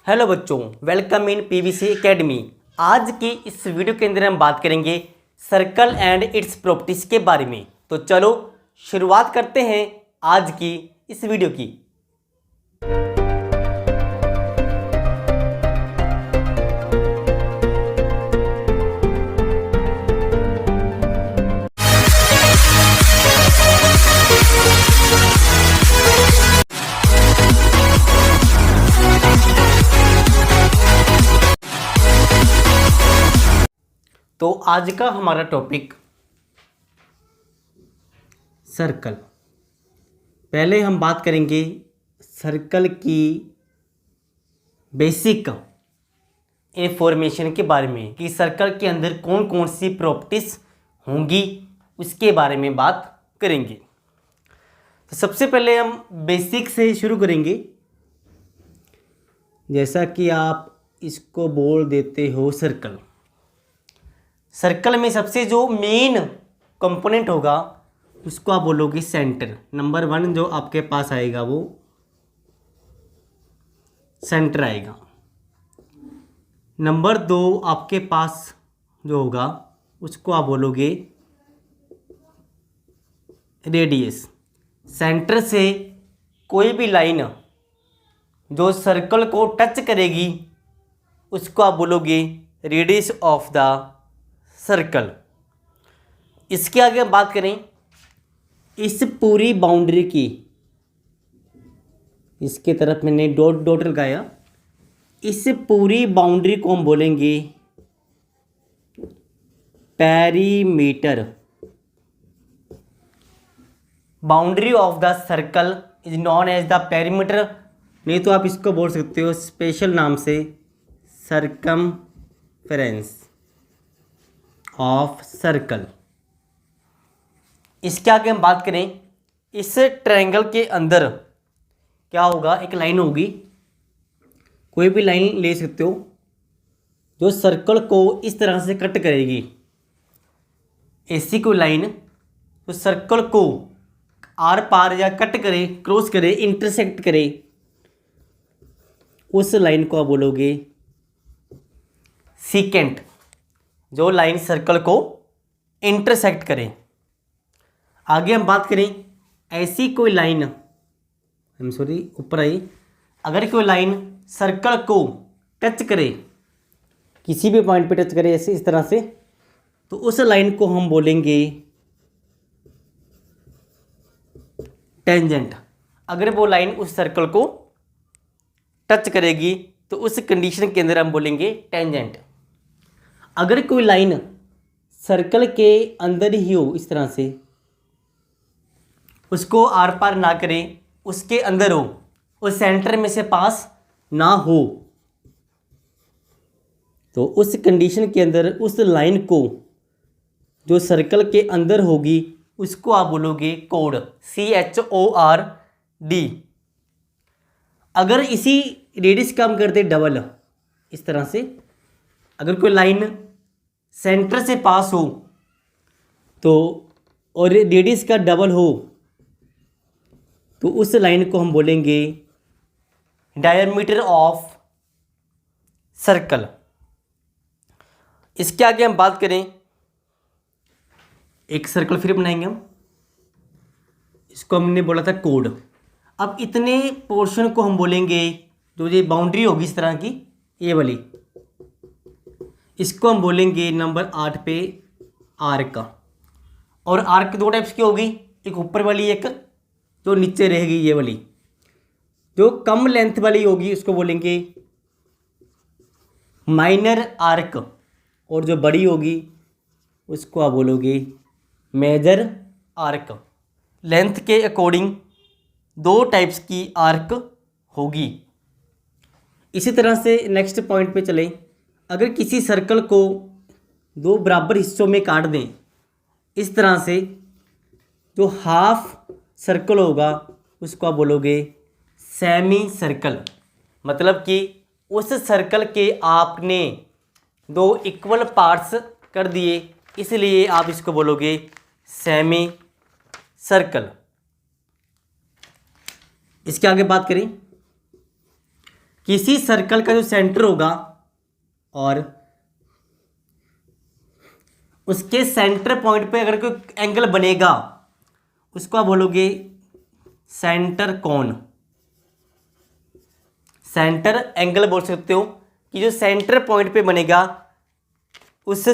Hello बच्चों, welcome in PVC academy. आज की इस वीडियो के अंदर हम बात करेंगे सर्कल एंड इट्स प्रॉपर्टीज के बारे में। तो चलो शुरुआत करते हैं आज की इस वीडियो की। तो आज का हमारा टॉपिक सर्कल। पहले हम बात करेंगे सर्कल की बेसिक इंफॉर्मेशन के बारे में कि सर्कल के अंदर कौन कौन सी प्रॉपर्टीज होंगी, उसके बारे में बात करेंगे। तो सबसे पहले हम बेसिक से शुरू करेंगे। जैसा कि आप इसको बोल देते हो सर्कल। सर्कल में सबसे जो मेन कंपोनेंट होगा उसको आप बोलोगे सेंटर। नंबर 1 जो आपके पास आएगा वो सेंटर आएगा। नंबर 2 आपके पास जो होगा उसको आप बोलोगे रेडियस। सेंटर से कोई भी लाइन जो सर्कल को टच करेगी उसको आप बोलोगे रेडियस ऑफ द सर्कल। इसके आगे हम बात करें इस पूरी बाउंड्री की, इसके तरफ मैंने डॉट डॉट लगाया। इस पूरी बाउंड्री को हम बोलेंगे perimeter. Boundary of the circle is known as the perimeter, नहीं तो आप इसको बोल सकते हो स्पेशल नाम से सरकमफेरेंस ऑफ सर्कल। इसके आगे हम बात करें इस ट्रायंगल के अंदर क्या होगा, एक लाइन होगी, कोई भी लाइन ले सकते हो जो सर्कल को इस तरह से कट करेगी। ऐसी कोई लाइन तो सर्कल को आर पार या कट करे, क्रॉस करे, इंटरसेक्ट करे, उस लाइन को आप बोलोगे सीकेंट। जो लाइन सर्कल को इंटरसेक्ट करे। आगे हम बात करें ऐसी कोई लाइन, ऊपर आई, अगर कोई लाइन सर्कल को टच करे, किसी भी पॉइंट पे टच करे ऐसे इस तरह से, तो उस लाइन को हम बोलेंगे टेंजेंट। अगर वो लाइन उस सर्कल को टच करेगी तो उस कंडीशन के अंदर हम बोलेंगे टेंजेंट। अगर कोई लाइन सर्कल के अंदर ही हो इस तरह से, उसको आर पार ना करे, उसके अंदर हो, उस सेंटर में से पास ना हो, तो उस कंडीशन के अंदर उस लाइन को जो सर्कल के अंदर होगी उसको आप बोलोगे कोड, CHORD। अगर इसी रेडियस का हम करते डबल इस तरह से, अगर कोई लाइन सेंटर से पास हो तो और रेडियस का डबल हो तो उस लाइन को हम बोलेंगे डायमीटर ऑफ सर्कल। इसके आगे हम बात करें, एक सर्कल फिर बनाएंगे हम, इसको हमने बोला था कोड। अब इतने पोर्शन को हम बोलेंगे, जो ये बाउंड्री होगी इस तरह की, ये वाली, इसको हम बोलेंगे नंबर 8 पे आर्क। और आर्क 2 टाइप्स की होगी, एक ऊपर वाली, एक जो नीचे रहेगी ये वाली। जो कम लेंथ वाली होगी उसको बोलेंगे माइनर आर्क, और जो बड़ी होगी उसको आप बोलोगे मेजर आर्क। लेंथ के अकॉर्डिंग 2 टाइप्स की आर्क होगी। इसी तरह से नेक्स्ट पॉइंट पे चलें। अगर किसी सर्कल को 2 बराबर हिस्सों में काट दें इस तरह से, जो हाफ सर्कल होगा उसको आप बोलोगे सेमी सर्कल। मतलब कि उस सर्कल के आपने 2 इक्वल पार्ट्स कर दिए, इसलिए आप इसको बोलोगे सेमी सर्कल। इसके आगे बात करें किसी सर्कल का जो सेंटर होगा और उसके सेंटर पॉइंट पे अगर कोई एंगल बनेगा उसको आप बोलोगे सेंटर कोण। सेंटर एंगल बोल सकते हो कि जो सेंटर पॉइंट पे बनेगा उस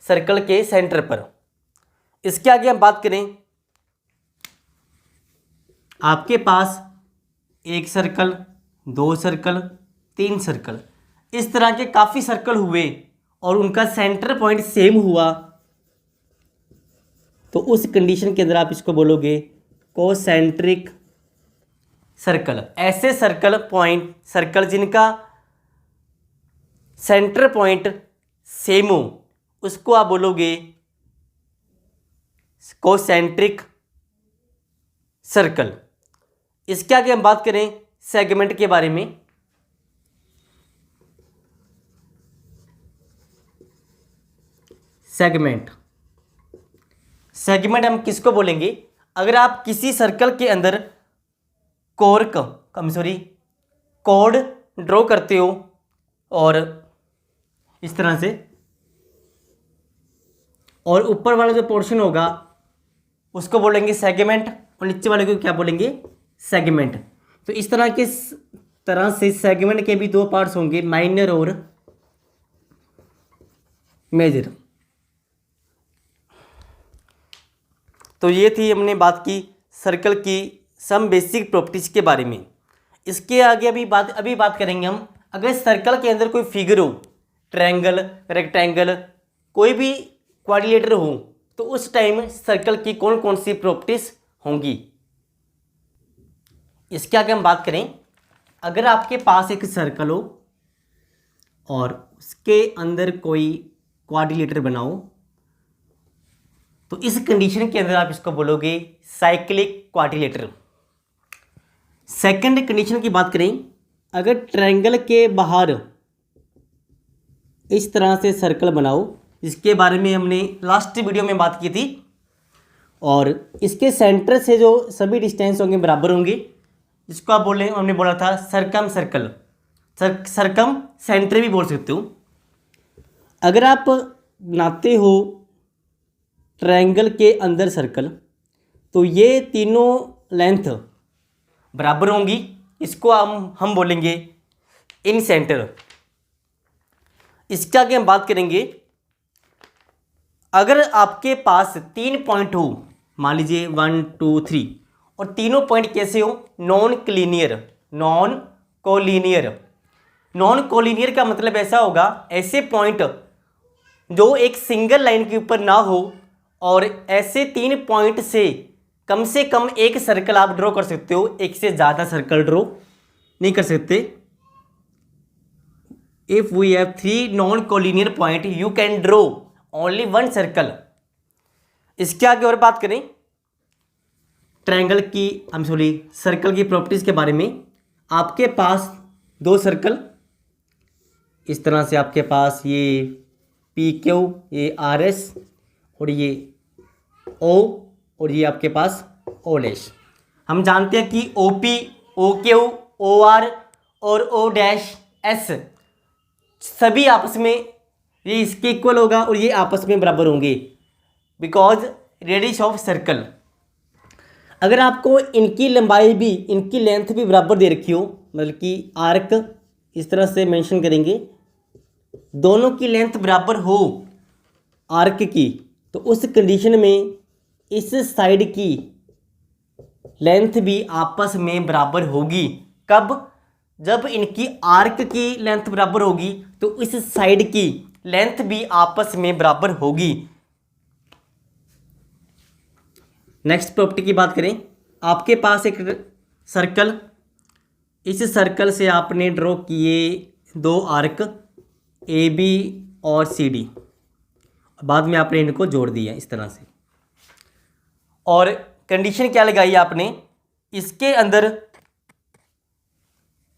सर्कल के सेंटर पर। इसके आगे हम बात करें, आपके पास एक सर्कल, दो सर्कल, तीन सर्कल, इस तरह के काफ़ी सर्कल हुए और उनका सेंटर पॉइंट सेम हुआ, तो उस कंडीशन के अंदर आप इसको बोलोगे कोसेंट्रिक सर्कल। ऐसे सर्कल जिनका सेंटर पॉइंट सेम हो उसको आप बोलोगे कोसेंट्रिक सर्कल। इसके आगे हम बात करें सेगमेंट के बारे में। सेगमेंट हम किसको बोलेंगे? अगर आप किसी सर्कल के अंदर कोड ड्रॉ करते हो और इस तरह से, और ऊपर वाला जो पोर्शन होगा उसको बोलेंगे सेगमेंट और नीचे वाले को क्या बोलेंगे? सेगमेंट। तो इस तरह से सेगमेंट के भी दो पार्ट्स होंगे, माइनर और मेजर। तो ये थी, हमने बात की सर्कल की सम बेसिक प्रॉपर्टीज़ के बारे में। इसके आगे अभी बात करेंगे हम, अगर सर्कल के अंदर कोई फिगर हो, ट्रायंगल, रेक्टेंगल, कोई भी क्वाड्रिलेटरल हो, तो उस टाइम सर्कल की कौन कौन सी प्रॉपर्टीज़ होंगी। इसके आगे हम बात करें, अगर आपके पास एक सर्कल हो और उसके अंदर कोई क्वाड्रिलेटरल बनाओ, तो इस कंडीशन के अंदर आप इसको बोलोगे साइक्लिक क्वाड्रिलेटरल। सेकंड कंडीशन की बात करें, अगर ट्रायंगल के बाहर इस तरह से सर्कल बनाओ, इसके बारे में हमने लास्ट वीडियो में बात की थी, और इसके सेंटर से जो सभी डिस्टेंस होंगे बराबर होंगे, जिसको आप हमने बोला था सरकम सेंटर भी बोल सकते हो। अगर आप बनाते हो ट्रायंगल के अंदर सर्कल, तो ये तीनों लेंथ बराबर होंगी, इसको हम बोलेंगे इन सेंटर। इसके आगे हम बात करेंगे, अगर आपके पास 3 पॉइंट हो, मान लीजिए 1 2 3, और तीनों पॉइंट कैसे हो? नॉन कोलिनियर का मतलब ऐसा होगा, ऐसे पॉइंट जो एक सिंगल लाइन के ऊपर ना हो, और ऐसे 3 पॉइंट से कम एक सर्कल आप ड्रॉ कर सकते हो, एक से ज़्यादा सर्कल ड्रॉ नहीं कर सकते। If we have 3 non collinear point you can draw only 1 circle. इसके आगे और बात करें सर्कल की प्रॉपर्टीज के बारे में। आपके पास 2 सर्कल, इस तरह से आपके पास ये PQ, ये RS, और ये O, और ये आपके पास OS। हम जानते हैं कि OP, OQ, OR और O' सभी आपस में ये इसके इक्वल होगा और ये आपस में बराबर होंगे, बिकॉज रेडियस ऑफ सर्कल। अगर आपको इनकी लंबाई भी, इनकी लेंथ भी बराबर दे रखी हो, मतलब कि आर्क इस तरह से मेंशन करेंगे, दोनों की लेंथ बराबर हो आर्क की, तो उस कंडीशन में इस साइड की लेंथ भी आपस में बराबर होगी। कब? जब इनकी आर्क की लेंथ बराबर होगी तो इस साइड की लेंथ भी आपस में बराबर होगी। नेक्स्ट प्रॉपर्टी की बात करें, आपके पास एक सर्कल, इस सर्कल से आपने ड्रॉ किए 2 आर्क AB और CD, बाद में आपने इनको जोड़ दिया इस तरह से, और कंडीशन क्या लगाई आपने? इसके अंदर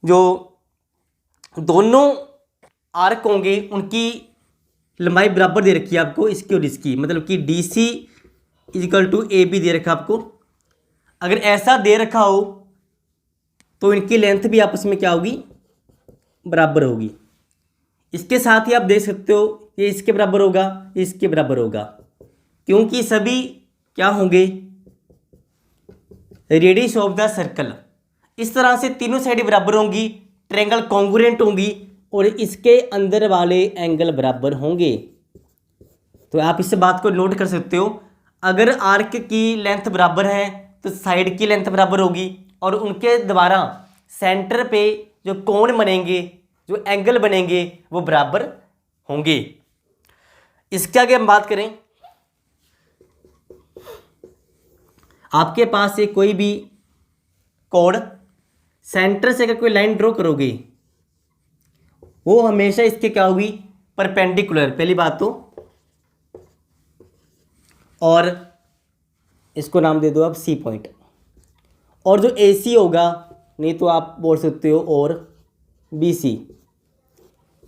जो दोनों आर्क होंगे उनकी लंबाई बराबर दे रखी है आपको, इसकी और इसकी, मतलब कि DC = AB दे रखा आपको। अगर ऐसा दे रखा हो तो इनकी लेंथ भी आपस में क्या होगी, बराबर होगी। इसके साथ ही आप देख सकते हो ये इसके बराबर होगा, ये इसके बराबर होगा, क्योंकि सभी क्या होंगे, रेडियस ऑफ द सर्कल। इस तरह से तीनों साइड बराबर होंगी, ट्रायंगल कॉन्ग्रुएंट होंगी और इसके अंदर वाले एंगल बराबर होंगे। तो आप इस बात को नोट कर सकते हो, अगर आर्क की लेंथ बराबर है तो साइड की लेंथ बराबर होगी और उनके द्वारा सेंटर पे जो कोण बनेंगे, जो एंगल बनेंगे वो बराबर होंगे। इसके आगे हम बात करें, आपके पास से कोई भी कोण सेंटर से अगर कोई लाइन ड्रॉ करोगे वो हमेशा इसके क्या होगी, परपेंडिकुलर, पहली बात तो। और इसको नाम दे दो आप सी पॉइंट। और जो ए सी होगा, नहीं तो आप बोल सकते हो और बी सी,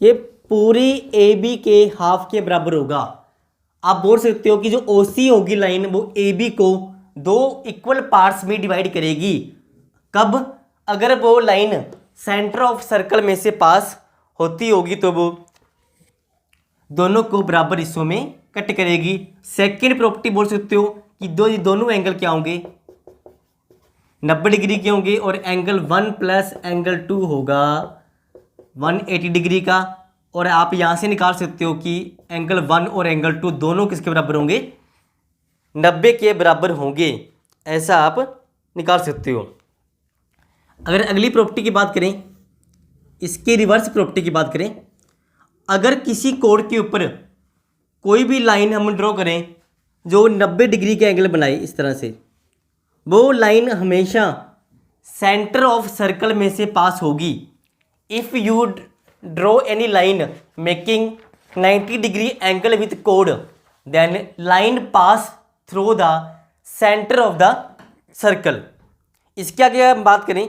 ये पूरी ए बी के हाफ के बराबर होगा। आप बोल सकते हो कि जो ओ सी होगी लाइन, वो ए बी को दो इक्वल पार्ट्स में डिवाइड करेगी। कब, अगर वो लाइन सेंटर ऑफ सर्कल में से पास होती होगी तो वो दोनों को बराबर हिस्सों में कट करेगी। सेकंड प्रॉपर्टी बोल सकते हो कि दोनों एंगल क्या होंगे, 90 डिग्री के होंगे और एंगल 1 प्लस एंगल 2 होगा 180 डिग्री का। और आप यहाँ से निकाल सकते हो कि एंगल 1 और एंगल 2 दोनों किसके बराबर होंगे, 90 के बराबर होंगे, ऐसा आप निकाल सकते हो। अगर अगली प्रॉपर्टी की बात करें, इसकी रिवर्स प्रॉपर्टी की बात करें, अगर किसी कोण के ऊपर कोई भी लाइन हम ड्रॉ करें जो 90 डिग्री के एंगल बनाए इस तरह से, वो लाइन हमेशा सेंटर ऑफ सर्कल में से पास होगी। If you draw any line making 90 degree angle with कोण, then line pass through the centre of the circle. इसके आगे हम बात करें,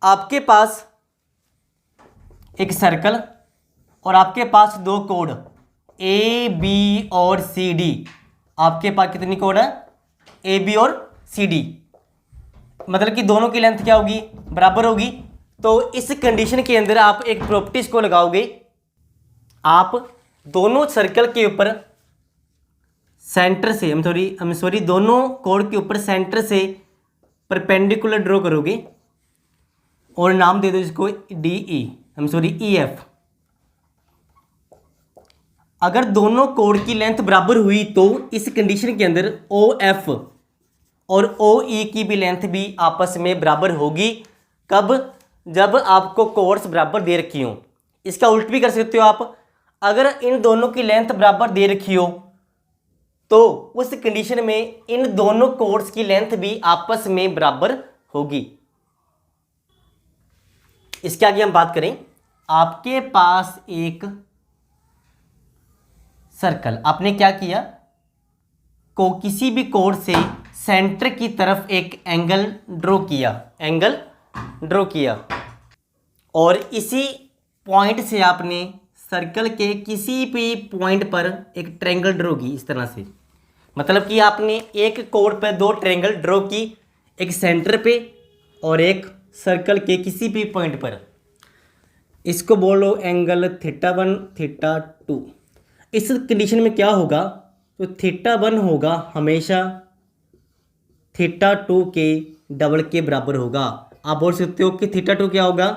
आपके पास एक सर्कल और आपके पास दो कोण ए बी और सी डी। आपके पास कितनी कोण है, ए बी और सी डी, मतलब कि दोनों की लेंथ क्या होगी, बराबर होगी। तो इस कंडीशन के अंदर आप एक प्रॉपर्टीज को लगाओगे, आप दोनों सर्कल के ऊपर सेंटर से दोनों कोण के ऊपर सेंटर से परपेंडिकुलर ड्रॉ करोगे और नाम दे दो इसको डी ई एफ। अगर दोनों कोण की लेंथ बराबर हुई तो इस कंडीशन के अंदर ओ एफ और ओ ई की भी लेंथ भी आपस में बराबर होगी। कब, जब आपको कोर्स बराबर दे रखी हो। इसका उल्ट भी कर सकते हो आप, अगर इन दोनों की लेंथ बराबर दे रखी हो तो उस कंडीशन में इन दोनों कोर्स की लेंथ भी आपस में बराबर होगी। इसके आगे हम बात करें, आपके पास एक सर्कल, आपने क्या किया, को किसी भी कोण से सेंटर की तरफ एक एंगल ड्रॉ किया और इसी पॉइंट से आपने सर्कल के किसी भी पॉइंट पर एक ट्रायंगल ड्रॉ की इस तरह से। मतलब कि आपने एक कोण पर दो ट्रायंगल ड्रॉ की, एक सेंटर पे और एक सर्कल के किसी भी पॉइंट पर। इसको बोलो एंगल θ1 θ2। इस कंडीशन में क्या होगा, तो θ1 होगा हमेशा θ2 के डबल के बराबर होगा। आप बोल सकते हो कि θ2 क्या होगा,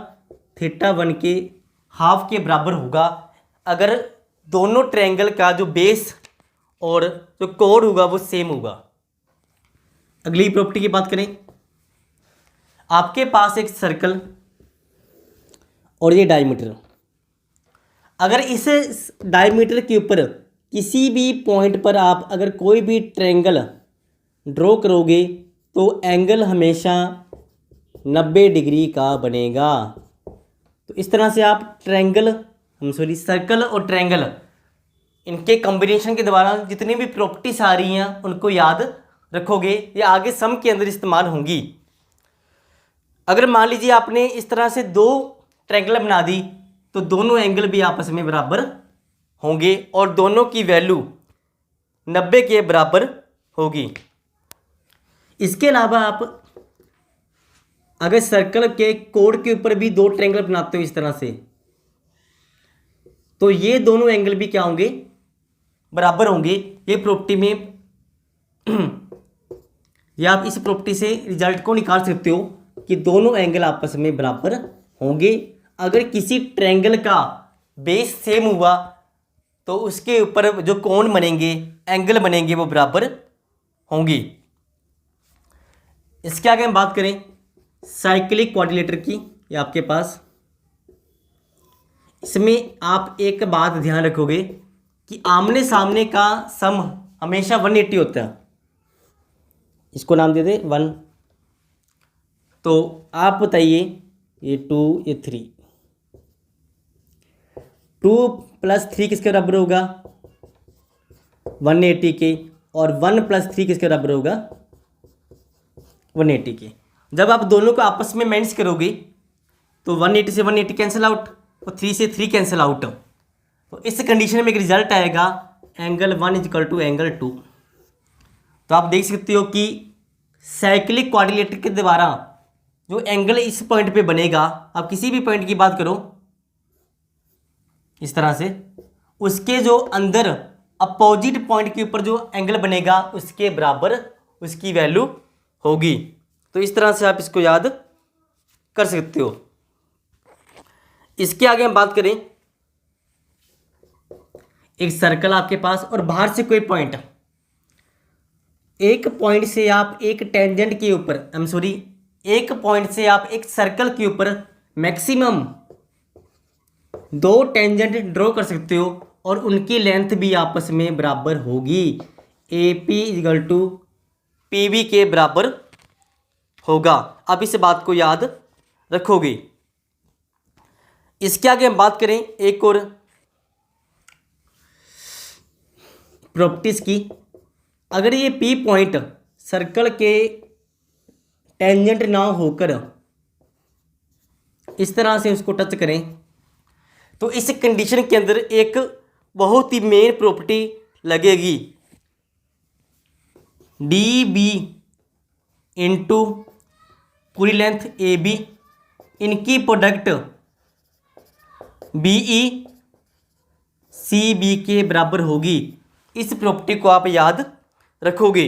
θ1 के हाफ के बराबर होगा। अगर दोनों ट्रायंगल का जो बेस और जो कोण होगा वो सेम होगा। अगली प्रॉपर्टी की बात करें, आपके पास एक सर्कल और ये डायमीटर, अगर इस डायमीटर के ऊपर किसी भी पॉइंट पर आप अगर कोई भी ट्रायंगल ड्रॉ करोगे तो एंगल हमेशा 90 डिग्री का बनेगा। तो इस तरह से आप सर्कल और ट्रायंगल, इनके कॉम्बिनेशन के द्वारा जितनी भी प्रॉपर्टीज आ रही हैं उनको याद रखोगे, ये आगे सम के अंदर इस्तेमाल होंगी। अगर मान लीजिए आपने इस तरह से दो ट्रायंगल बना दी तो दोनों एंगल भी आपस में बराबर होंगे और दोनों की वैल्यू 90 के बराबर होगी। इसके अलावा आप अगर सर्कल के कोड के ऊपर भी दो ट्रायंगल बनाते हो इस तरह से, तो ये दोनों एंगल भी क्या होंगे, बराबर होंगे। ये प्रॉपर्टी में या आप इस प्रॉपर्टी से रिजल्ट को निकाल सकते हो कि दोनों एंगल आपस में बराबर होंगे। अगर किसी ट्रायंगल का बेस सेम हुआ तो उसके ऊपर जो कोण बनेंगे, एंगल बनेंगे, वो बराबर होंगे। इसके आगे हम बात करें साइक्लिक क्वाड्रिलेटर की। ये आपके पास, इसमें आप एक बात ध्यान रखोगे कि आमने सामने का सम हमेशा 180 होता है। इसको नाम दे दे 1। तो आप बताइए, ये 2 ये 3, 2 + 3 किसके बराबर होगा, 180 के। और 1 + 3 किसके बराबर होगा, 180 के। जब आप दोनों को आपस में माइनस करोगे तो 180 से 180 कैंसिल आउट और 3 से 3 कैंसिल आउट। तो इस कंडीशन में एक रिजल्ट आएगा एंगल 1 = एंगल 2। तो आप देख सकते हो कि साइक्लिक क्वाड्रिलेटर के द्वारा जो एंगल इस पॉइंट पे बनेगा, आप किसी भी पॉइंट की बात करो इस तरह से, उसके जो अंदर अपोजिट पॉइंट के ऊपर जो एंगल बनेगा उसके बराबर उसकी वैल्यू होगी। तो इस तरह से आप इसको याद कर सकते हो। इसके आगे हम बात करें, एक सर्कल आपके पास और बाहर से कोई पॉइंट, एक पॉइंट से आप एक टेंजेंट के ऊपर, एक पॉइंट से आप एक सर्कल के ऊपर मैक्सिमम 2 टेंजेंट ड्रॉ कर सकते हो और उनकी लेंथ भी आपस में बराबर होगी। AP = PB के बराबर होगा। अब इस बात को याद रखोगे। इसके आगे हम बात करें एक और प्रॉपर्टीज की। अगर ये P पॉइंट सर्कल के टेंजेंट ना होकर इस तरह से उसको टच करें, तो इस कंडीशन के अंदर एक बहुत ही मेन प्रॉपर्टी लगेगी, DB × पूरी लेंथ AB, इनकी प्रोडक्ट BE CB के बराबर होगी। इस प्रॉपर्टी को आप याद रखोगे।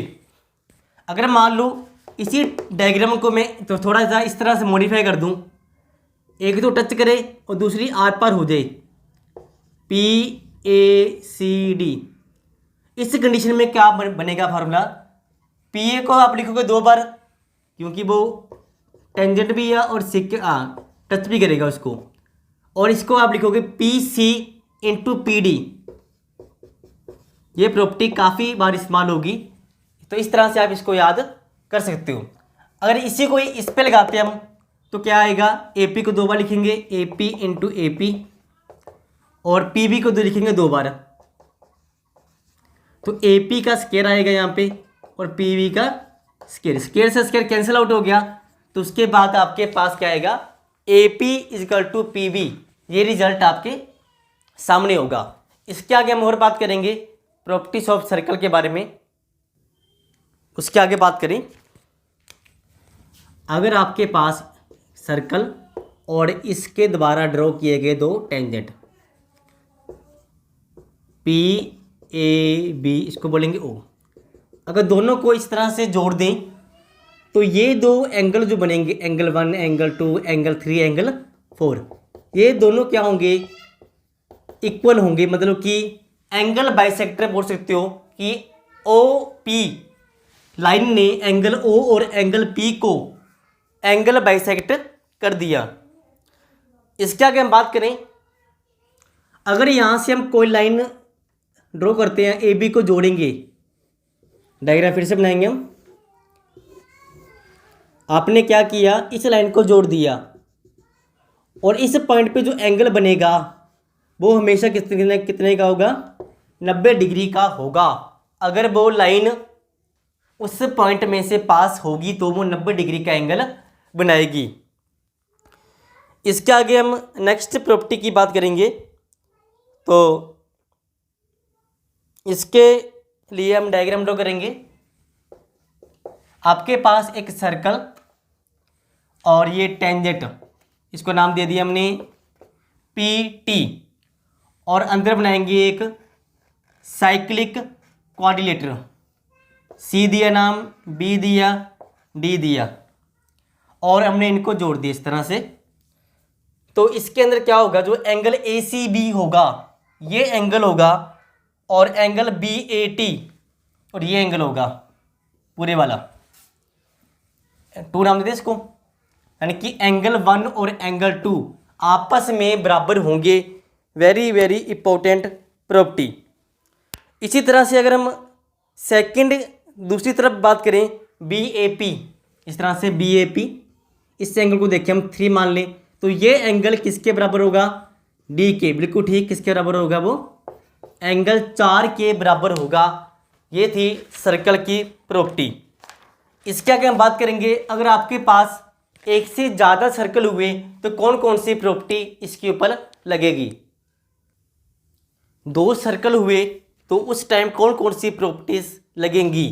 अगर मान लो इसी डायग्राम को मैं तो थोड़ा सा इस तरह से मॉडिफाई कर दूं, एक तो टच करे और दूसरी आर पार हो जाए, PACD। इस कंडीशन में क्या बनेगा फार्मूला, PA को आप लिखोगे 2 बार क्योंकि वो टेंजेंट भी है और टच भी करेगा उसको, और इसको आप लिखोगे PC × PD। ये प्रॉपर्टी काफ़ी बार इस्तेमाल होगी। तो इस तरह से आप इसको याद कर सकते हो। अगर इसी को इस पे लगाते हैं हम तो क्या आएगा, AP को 2 बार लिखेंगे, AP × AP, और PB को 2 लिखेंगे 2 बार। तो AP का स्क्वायर आएगा यहाँ पे और PB का स्क्वायर, स्क्वायर से स्क्वायर कैंसिल आउट हो गया। तो उसके बाद आपके पास क्या आएगा, AP = PB। ये रिजल्ट आपके सामने होगा। इसके आगे हम और बात करेंगे प्रॉपर्टीज ऑफ सर्कल के बारे में। उसके आगे बात करें, अगर आपके पास सर्कल और इसके द्वारा ड्रॉ किए गए 2 टेंजेंट PAB, इसको बोलेंगे O, अगर दोनों को इस तरह से जोड़ दें तो ये 2 एंगल जो बनेंगे, एंगल 1, एंगल 2, एंगल 3, एंगल 4, ये दोनों क्या होंगे, इक्वल होंगे। मतलब कि एंगल बाइसेक्टर बोल सकते हो कि OP लाइन ने एंगल O और एंगल P को एंगल बाइसेक्ट कर दिया। इसके आगे हम बात करें, अगर यहाँ से हम कोई लाइन ड्रॉ करते हैं, AB को जोड़ेंगे, डायग्राम फिर से बनाएंगे हम। आपने क्या किया, इस लाइन को जोड़ दिया और इस पॉइंट पे जो एंगल बनेगा वो हमेशा कितने का होगा, 90 डिग्री का होगा। अगर वो लाइन उस पॉइंट में से पास होगी तो वो 90 डिग्री का एंगल बनाएगी। इसके आगे हम नेक्स्ट प्रॉपर्टी की बात करेंगे। तो इसके लिए हम डायग्राम ड्रॉ करेंगे। आपके पास एक सर्कल और ये टेंजेंट, इसको नाम दे दिया हमने पी टी, और अंदर बनाएंगे एक साइक्लिक क्वाड्रिलेटरल, सी दिया नाम, बी दिया, डी दिया, और हमने इनको जोड़ दिया इस तरह से। तो इसके अंदर क्या होगा, जो एंगल ए सी बी होगा ये एंगल होगा, और एंगल बी ए टी और ये एंगल होगा पूरे वाला, 2 नाम देते इसको, यानी कि एंगल 1 और एंगल 2 आपस में बराबर होंगे। Very very important property. इसी तरह से अगर हम सेकंड दूसरी तरफ बात करें, बी ए पी, इस तरह से बी ए पी, इस एंगल को देखें हम 3 मान लें, तो ये एंगल किसके बराबर होगा, डी के, बिल्कुल ठीक, किसके बराबर होगा, वो एंगल 4 के बराबर होगा। ये थी सर्कल की प्रॉपर्टी। इसके आगे हम बात करेंगे, अगर आपके पास एक से ज़्यादा सर्कल हुए तो कौन कौन सी प्रॉपर्टी इसके ऊपर लगेगी। 2 सर्कल हुए तो उस टाइम कौन कौन सी प्रॉपर्टीज लगेंगी।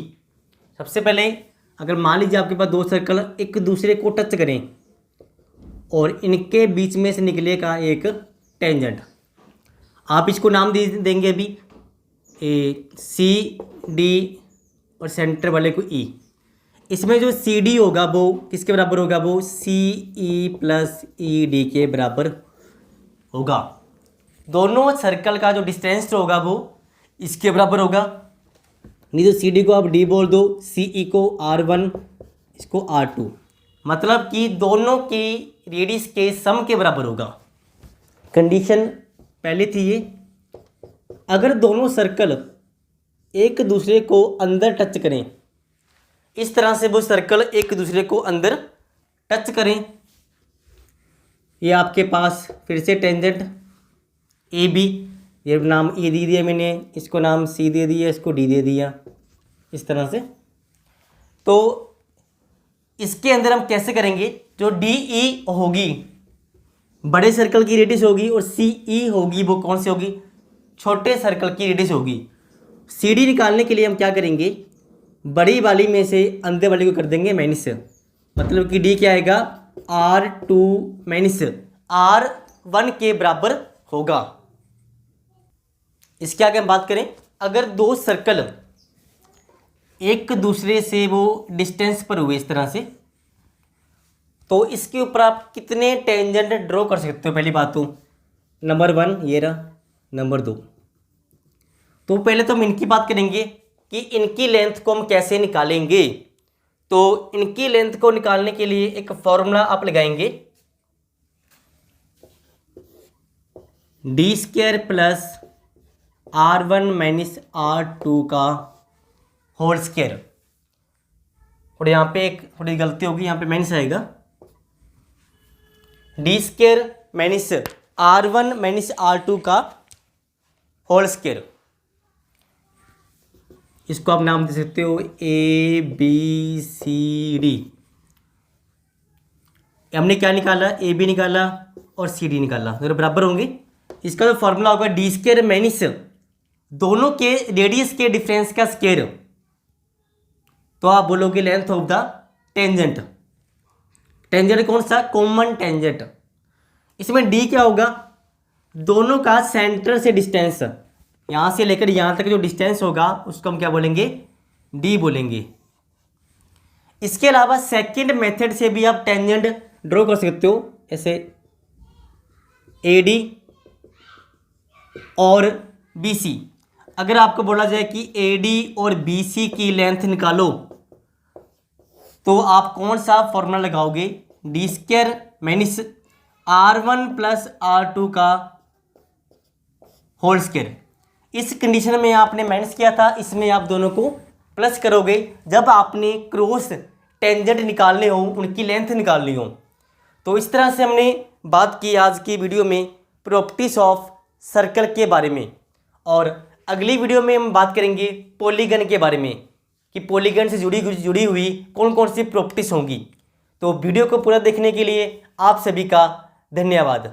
सबसे पहले अगर मान लीजिए आपके पास 2 सर्कल एक दूसरे को टच करें और इनके बीच में से निकलेगा एक टेंजेंट, आप इसको नाम दे देंगे अभी ए सी डी और सेंटर वाले को ई। इसमें जो सी डी होगा वो किसके बराबर होगा, वो सी ई प्लस ई डी के बराबर होगा। दोनों सर्कल का जो डिस्टेंस होगा वो इसके बराबर होगा। नहीं तो सी डी को आप डी बोल दो, सी ई को R1, इसको R2, मतलब कि दोनों की रेडियस के सम के बराबर होगा। कंडीशन पहले थी ये, अगर दोनों सर्कल एक दूसरे को अंदर टच करें, इस तरह से वो सर्कल एक दूसरे को अंदर टच करें, ये आपके पास फिर से टेंजेंट ए बी, ये नाम ए दे दिया मैंने, इसको नाम सी दे दिया, इसको डी दे दिया, इस तरह से। तो इसके अंदर हम कैसे करेंगे, जो डी ई होगी बड़े सर्कल की रेडियस होगी, और सी ई होगी वो कौन सी होगी, छोटे सर्कल की रेडियस होगी। सी डी निकालने के लिए हम क्या करेंगे, बड़ी वाली में से अंदर वाली को कर देंगे माइनस, मतलब कि डी क्या आएगा, R2 माइनस R1 के बराबर होगा। इसके आगे हम बात करें, अगर 2 सर्कल एक दूसरे से वो डिस्टेंस पर हुए इस तरह से, तो इसके ऊपर आप कितने टेंजेंट ड्रॉ कर सकते हो। पहली बात तो नंबर 1 ये रहा, नंबर 2, तो पहले तो हम इनकी बात करेंगे कि इनकी लेंथ को हम कैसे निकालेंगे। तो इनकी लेंथ को निकालने के लिए एक फॉर्मूला आप लगाएंगे, D square plus R1 minus R2 का होल स्क्वायर। और यहाँ पे एक थोड़ी गलती होगी, यहाँ पे माइनस आएगा, D square minus R1 minus R2 का होल स्क्वायर। इसको आप नाम दे सकते हो ए बी सी डी। हमने क्या निकाला, ए बी निकाला और सी डी निकाला, तो बराबर होंगे। इसका जो फॉर्मूला होगा डी स्क्वायर माइनस दोनों के रेडियस के डिफरेंस का स्क्वायर, तो आप बोलोगे length of the tangent. Tangent कौन सा, कॉमन टेंजेंट। इसमें डी क्या होगा, दोनों का सेंटर से डिस्टेंस, यहाँ से लेकर यहाँ तक जो डिस्टेंस होगा उसको हम क्या बोलेंगे, डी बोलेंगे। इसके अलावा सेकंड मेथड से भी आप टेंजेंट ड्रॉ कर सकते हो, ऐसे ए डी और बी सी। अगर आपको बोला जाए कि ए डी और बी सी की लेंथ निकालो, तो आप कौन सा फॉर्मूला लगाओगे, D square minus R1 plus R2 का होल स्क्वायर। इस कंडीशन में आपने माइनस किया था, इसमें आप दोनों को प्लस करोगे जब आपने क्रॉस टेंजेंट निकालने हो, उनकी लेंथ निकालनी हो। तो इस तरह से हमने बात की आज की वीडियो में प्रॉपर्टीज ऑफ सर्कल के बारे में, और अगली वीडियो में हम बात करेंगे पॉलीगन के बारे में कि पॉलीगन से जुड़ी हुई कौन कौन सी प्रॉपर्टीज होंगी। तो वीडियो को पूरा देखने के लिए आप सभी का धन्यवाद।